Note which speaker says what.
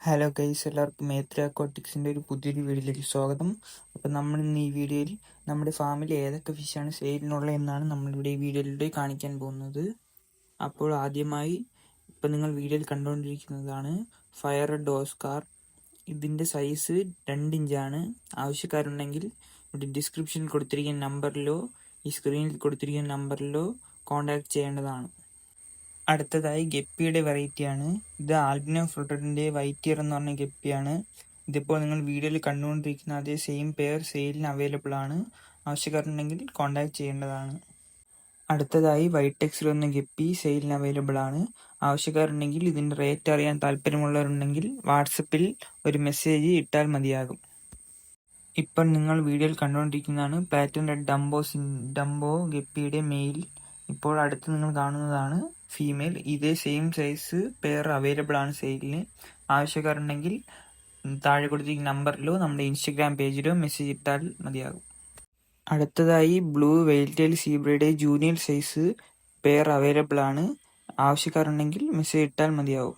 Speaker 1: Hello guys, എല്ലാവർക്കും മേത്ര അക്വാട്ടിക്സിൻ്റെ ഒരു പുതിയൊരു വീഡിയോയിലേക്ക് സ്വാഗതം. അപ്പോൾ നമ്മൾ ഇന്ന് ഈ വീഡിയോയിൽ നമ്മുടെ ഫാമിൽ ഏതൊക്കെ ഫിഷാണ് സെയിലിനുള്ളത് എന്നാണ് നമ്മളിവിടെ ഈ വീഡിയോയിലൂടെ കാണിക്കാൻ പോകുന്നത്. അപ്പോൾ ആദ്യമായി ഇപ്പം നിങ്ങൾ വീഡിയോയിൽ കണ്ടുകൊണ്ടിരിക്കുന്നതാണ് ഫയർ റെഡ് ഓസ്കാർ. ഇതിൻ്റെ സൈസ് 2 ഇഞ്ചാണ്. ആവശ്യക്കാരുണ്ടെങ്കിൽ ഇവിടെ ഡിസ്ക്രിപ്ഷനിൽ കൊടുത്തിരിക്കുന്ന നമ്പറിലോ ഈ സ്ക്രീനിൽ കൊടുത്തിരിക്കുന്ന നമ്പറിലോ കോൺടാക്ട് ചെയ്യേണ്ടതാണ്. അടുത്തതായി ഗപ്പിയുടെ വെറൈറ്റിയാണ്. ഇത് ആൽബിനോ ഫ്ലോട്ടഡിൻ്റെ വൈറ്റ് ഇയർ എന്ന് പറഞ്ഞ ഗപ്പിയാണ്. ഇതിപ്പോൾ നിങ്ങൾ വീഡിയോയിൽ കണ്ടുകൊണ്ടിരിക്കുന്ന അതേ സെയിം പെയർ സെയിലിന് അവൈലബിൾ ആണ്. ആവശ്യക്കാരുണ്ടെങ്കിൽ കോൺടാക്ട് ചെയ്യേണ്ടതാണ്. അടുത്തതായി വൈറ്റ് ടെക്സിൽ വന്ന ഗപ്പി സെയിലിന് അവൈലബിൾ ആണ്. ആവശ്യക്കാരുണ്ടെങ്കിൽ ഇതിൻ്റെ റേറ്റ് അറിയാൻ താല്പര്യമുള്ളവരുണ്ടെങ്കിൽ വാട്സപ്പിൽ ഒരു മെസ്സേജ് ഇട്ടാൽ മതിയാകും. ഇപ്പോൾ നിങ്ങൾ വീഡിയോയിൽ കണ്ടുകൊണ്ടിരിക്കുന്നതാണ് പ്ലാറ്റിനം റെഡ് ഡംബോ ഗപ്പിയുടെ മെയിൽ. ഇപ്പോൾ അടുത്ത് നിങ്ങൾ കാണുന്നതാണ് ഫീമെയിൽ. ഇതേ സെയിം സൈസ് പെയർ അവൈലബിൾ ആണ് സെയിലിന്. ആവശ്യക്കാരുണ്ടെങ്കിൽ താഴെ കൊടുത്തിരിക്കുന്ന നമ്പറിലോ നമ്മുടെ ഇൻസ്റ്റഗ്രാം പേജിലോ മെസ്സേജ് ഇട്ടാൽ മതിയാകും. അടുത്തതായി ബ്ലൂ വെയിൽറ്റെയിൽ സീബ്രയുടെ ജൂനിയർ സൈസ് പെയർ അവൈലബിൾ ആണ്. ആവശ്യക്കാരുണ്ടെങ്കിൽ മെസ്സേജ് ഇട്ടാൽ മതിയാകും.